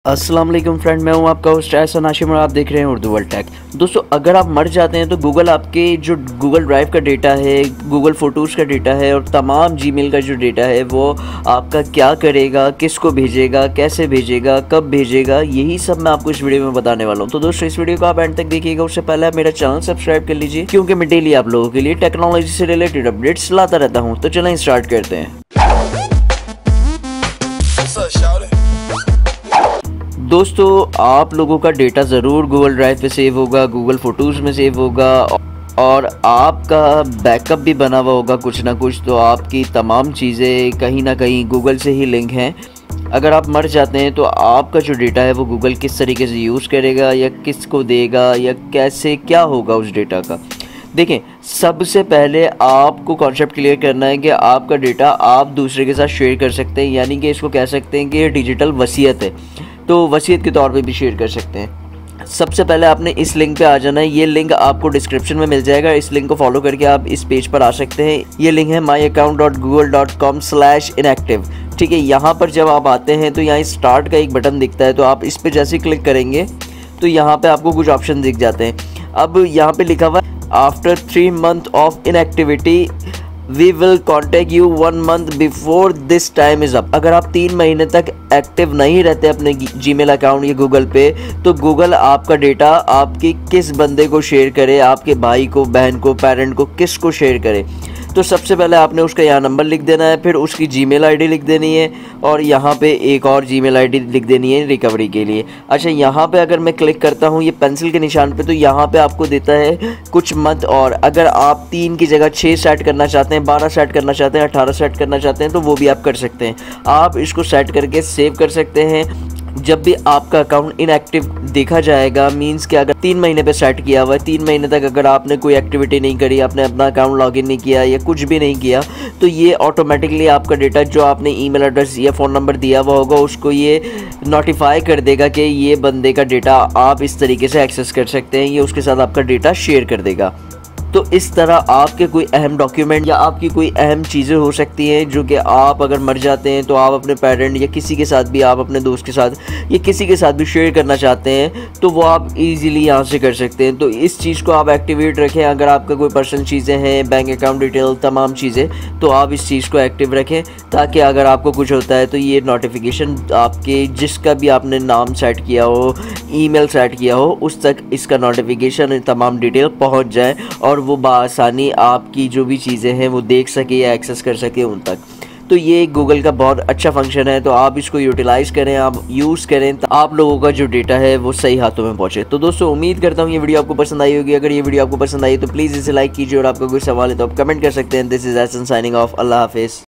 अस्सलाम वालेकुम फ्रेंड, मैं हूं आपका होस्ट एहसन हाशिम और आप देख रहे हैं उर्दू वर्ल्ड टेक। दोस्तों, अगर आप मर जाते हैं तो गूगल आपके जो गूगल ड्राइव का डेटा है, गूगल फ़ोटोज़ का डेटा है और तमाम जीमेल का जो डेटा है वो आपका क्या करेगा, किसको भेजेगा, कैसे भेजेगा, कब भेजेगा, यही सब मैं आपको इस वीडियो में बताने वाला हूँ। तो दोस्तों, इस वीडियो को आप एंड तक देखिएगा। उससे पहले आप मेरा चैनल सब्सक्राइब कर लीजिए, क्योंकि मैं डेली आप लोगों के लिए टेक्नोलॉजी से रिलेटेड अपडेट्स लाता रहता हूँ। तो चलें स्टार्ट करते हैं। दोस्तों, आप लोगों का डेटा ज़रूर गूगल ड्राइव पे सेव होगा, गूगल फ़ोटोज़ में सेव होगा और आपका बैकअप भी बना हुआ होगा कुछ ना कुछ। तो आपकी तमाम चीज़ें कहीं ना कहीं गूगल से ही लिंक हैं। अगर आप मर जाते हैं तो आपका जो डेटा है वो गूगल किस तरीके से यूज़ करेगा या किसको देगा या कैसे क्या होगा उस डेटा का। देखें, सबसे पहले आपको कॉन्सेप्ट क्लियर करना है कि आपका डेटा आप दूसरे के साथ शेयर कर सकते हैं, यानी कि इसको कह सकते हैं कि ये डिजिटल वसीयत है, तो वसीयत के तौर पे भी शेयर कर सकते हैं। सबसे पहले आपने इस लिंक पे आ जाना है। ये लिंक आपको डिस्क्रिप्शन में मिल जाएगा। इस लिंक को फॉलो करके आप इस पेज पर आ सकते हैं। ये लिंक है myaccount.google.com/inactive। ठीक है, यहाँ पर जब आप आते हैं तो यहाँ स्टार्ट का एक बटन दिखता है, तो आप इस पर जैसे क्लिक करेंगे तो यहाँ पर आपको कुछ ऑप्शन दिख जाते हैं। अब यहाँ पर लिखा हुआ है after 3 months of inactivity we will contact you 1 month before this time is up. अगर आप 3 महीने तक एक्टिव नहीं रहते अपने जीमेल अकाउंट या गूगल पे, तो गूगल आपका डेटा आपके किस बंदे को शेयर करे, आपके भाई को, बहन को, पेरेंट को, किस को शेयर करे। तो सबसे पहले आपने उसका यहाँ नंबर लिख देना है, फिर उसकी जीमेल आईडी लिख देनी है और यहाँ पे एक और जीमेल आईडी लिख देनी है रिकवरी के लिए। अच्छा, यहाँ पे अगर मैं क्लिक करता हूँ ये पेंसिल के निशान पे, तो यहाँ पे आपको देता है कुछ मंथ। और अगर आप 3 की जगह 6 सेट करना चाहते हैं, 12 सेट करना चाहते हैं, 18 सेट करना चाहते हैं, तो वो भी आप कर सकते हैं। आप इसको सेट करके सेव कर सकते हैं। जब भी आपका अकाउंट इनएक्टिव देखा जाएगा, मींस कि अगर 3 महीने पे सेट किया हुआ है, 3 महीने तक अगर आपने कोई एक्टिविटी नहीं करी, आपने अपना अकाउंट लॉगिन नहीं किया या कुछ भी नहीं किया, तो ये ऑटोमेटिकली आपका डेटा जो आपने ईमेल एड्रेस या फ़ोन नंबर दिया हुआ होगा उसको ये नोटिफाई कर देगा कि ये बंदे का डेटा आप इस तरीके से एक्सेस कर सकते हैं। ये उसके साथ आपका डेटा शेयर कर देगा। तो इस तरह आपके कोई अहम डॉक्यूमेंट या आपकी कोई अहम चीज़ें हो सकती हैं जो कि आप अगर मर जाते हैं तो आप अपने पेरेंट या किसी के साथ भी, आप अपने दोस्त के साथ या किसी के साथ भी शेयर करना चाहते हैं, तो वो आप इजीली यहाँ से कर सकते हैं। तो इस चीज़ को आप एक्टिवेट रखें। अगर आपका कोई पर्सनल चीज़ें हैं, बैंक अकाउंट डिटेल, तमाम चीज़ें, तो आप इस चीज़ को एक्टिव रखें, ताकि अगर आपको कुछ होता है तो ये नोटिफिकेशन आपके जिसका भी आपने नाम सेट किया हो, ईमेल सेट किया हो, उस तक इसका नोटिफिकेशन तमाम डिटेल पहुँच जाए और वो बआसानी आपकी जो भी चीज़ें हैं वो देख सके या एक्सेस कर सके उन तक। तो ये गूगल का बहुत अच्छा फंक्शन है, तो आप इसको यूटिलाइज़ करें, आप यूज़ करें, तो आप लोगों का जो डेटा है वो सही हाथों में पहुंचे। तो दोस्तों, उम्मीद करता हूँ ये वीडियो आपको पसंद आई होगी। अगर ये वीडियो आपको पसंद आई तो प्लीज़ इसे लाइक कीजिए और आपका कोई सवाल है तो आप कमेंट कर सकते हैं। This is Ehsan signing off. अल्लाह हाफिज़।